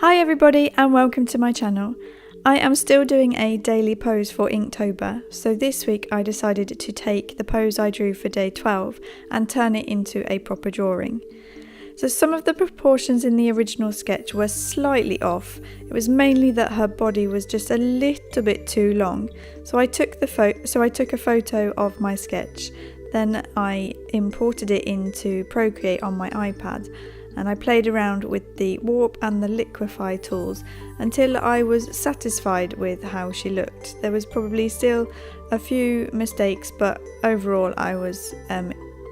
Hi everybody and welcome to my channel. I am still doing a daily pose for Inktober, so this week I decided to take the pose I drew for day 12 and turn it into a proper drawing. So some of the proportions in the original sketch were slightly off. It was mainly that her body was just a little bit too long. So I took a photo of my sketch, then I imported it into Procreate on my iPad, and I played around with the warp and the liquefy tools until I was satisfied with how she looked. There was probably still a few mistakes, but overall I was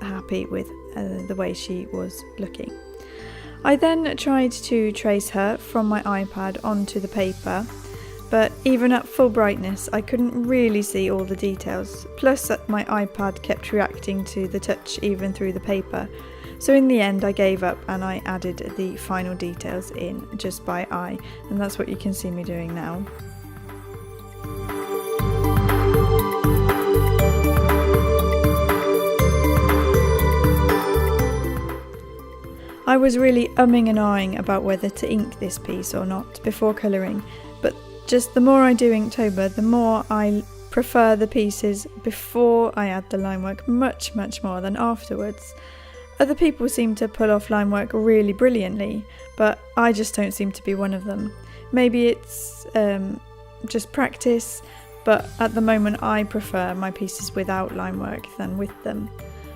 happy with the way she was looking. I then tried to trace her from my iPad onto the paper, but even at full brightness I couldn't really see all the details, plus my iPad kept reacting to the touch even through the paper. So in the end I gave up and I added the final details in just by eye, and that's what you can see me doing now. I was really umming and ahhing about whether to ink this piece or not before colouring, but just the more I do Inktober, the more I prefer the pieces before I add the line work much more than afterwards. Other people seem to pull off line work really brilliantly, but I just don't seem to be one of them. Maybe it's just practice, but at the moment I prefer my pieces without line work than with them.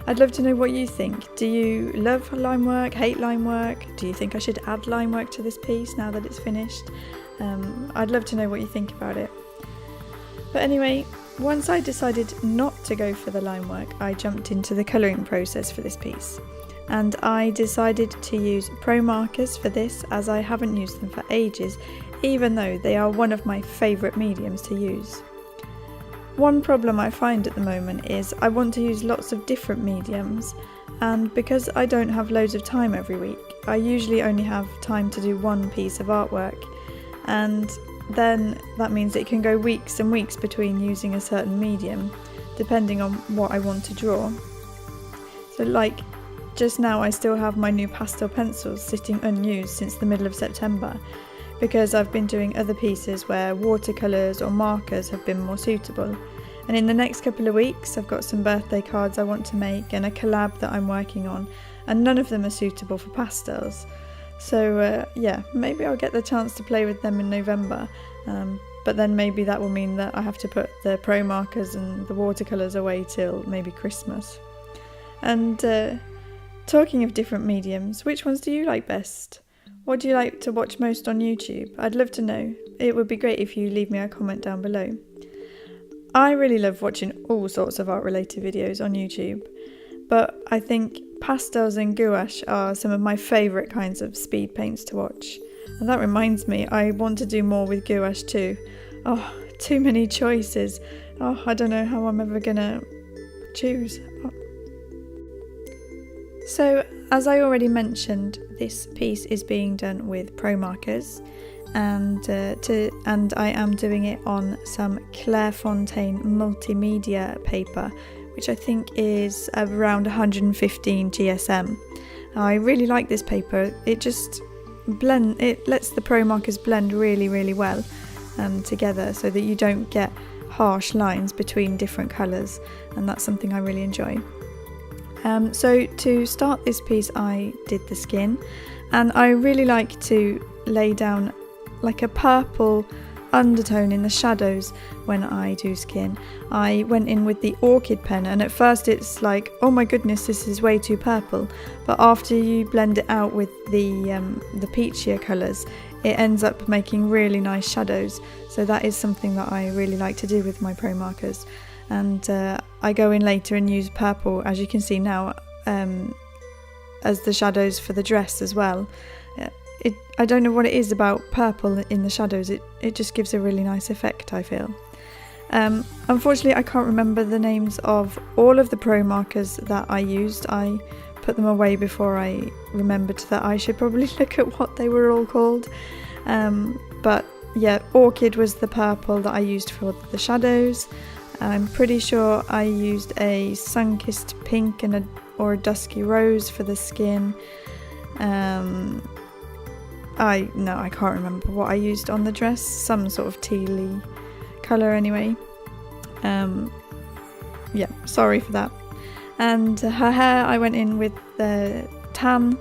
I'd love to know what you think. Do you love line work, hate line work? Do you think I should add line work to this piece now that it's finished? I'd love to know what you think about it. But anyway, once I decided not to go for the line work, I jumped into the colouring process for this piece. And I decided to use pro markers for this, as I haven't used them for ages, even though they are one of my favourite mediums to use. One problem I find at the moment is I want to use lots of different mediums, and because I don't have loads of time every week, I usually only have time to do one piece of artwork, and then that means it can go weeks and weeks between using a certain medium, depending on what I want to draw. So like just now I still have my new pastel pencils sitting unused since the middle of September, because I've been doing other pieces where watercolours or markers have been more suitable. And in the next couple of weeks I've got some birthday cards I want to make and a collab that I'm working on, and none of them are suitable for pastels. So yeah, maybe I'll get the chance to play with them in November, but then maybe that will mean that I have to put the pro markers and the watercolours away till maybe Christmas. And talking of different mediums, which ones do you like best? What do you like to watch most on YouTube? I'd love to know. It would be great if you leave me a comment down below. I really love watching all sorts of art related videos on YouTube, but I think pastels and gouache are some of my favourite kinds of speed paints to watch. And that reminds me, I want to do more with gouache too. Oh, too many choices. Oh, I don't know how I'm ever gonna choose. Oh. So, as I already mentioned, this piece is being done with pro markers, and I am doing it on some Fontaine multimedia paper, which I think is around 115 GSM. I really like this paper. It lets the pro markers blend really well together, so that you don't get harsh lines between different colours, and that's something I really enjoy. So to start this piece I did the skin, and I really like to lay down like a purple undertone in the shadows when I do skin. I went in with the orchid pen, and at first it's like, oh my goodness, this is way too purple, but after you blend it out with the peachier colours, it ends up making really nice shadows. So that is something that I really like to do with my pro markers. And I go in later and use purple, as you can see now, as the shadows for the dress as well. I don't know what it is about purple in the shadows, it just gives a really nice effect, I feel. Unfortunately I can't remember the names of all of the pro markers that I used. I put them away before I remembered that I should probably look at what they were all called. But yeah, orchid was the purple that I used for the shadows. I'm pretty sure I used a sun-kissed pink or a dusky rose for the skin. I can't remember what I used on the dress, some sort of tealy colour anyway. Yeah, sorry for that. And her hair, I went in with the tan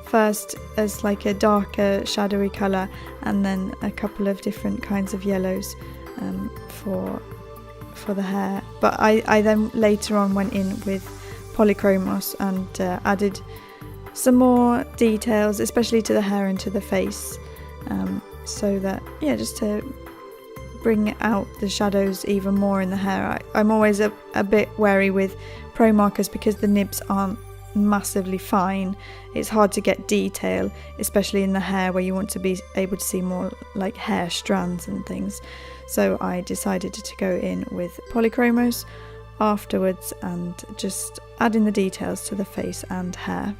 first as like a darker shadowy colour, and then a couple of different kinds of yellows for the hair. But I then later on went in with polychromos and added some more details, especially to the hair and to the face, so that, yeah, just to bring out the shadows even more in the hair. I'm always a bit wary with pro markers because the nibs aren't massively fine. It's hard to get detail, especially in the hair where you want to be able to see more like hair strands and things. So I decided to go in with polychromos afterwards and just add in the details to the face and hair.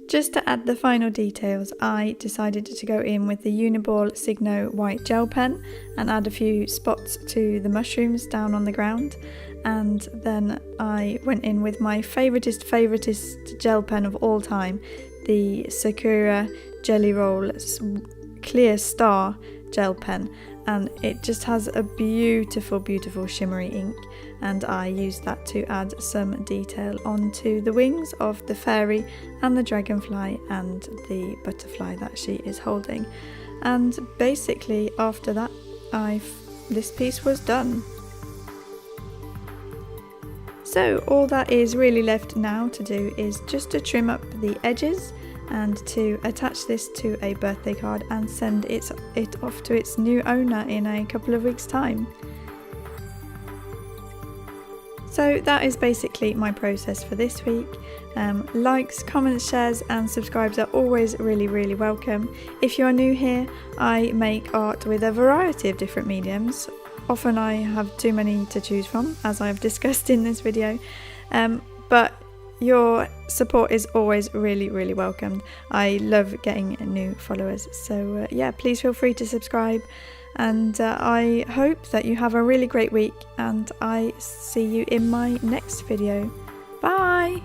Just to add the final details, I decided to go in with the Uniball Signo white gel pen and add a few spots to the mushrooms down on the ground. And then I went in with my favoritist gel pen of all time, the Sakura Jelly Roll Clear Star gel pen, and it just has a beautiful shimmery ink, and I used that to add some detail onto the wings of the fairy and the dragonfly and the butterfly that she is holding. And basically after that this piece was done. So all that is really left now to do is just to trim up the edges and to attach this to a birthday card and send it off to its new owner in a couple of weeks' time. So that is basically my process for this week. Likes, comments, shares and subscribes are always really welcome. If you are new here, I make art with a variety of different mediums. Often I have too many to choose from, as I've discussed in this video, but your support is always really welcomed. I love getting new followers, so yeah, please feel free to subscribe, and I hope that you have a really great week, and I see you in my next video. Bye!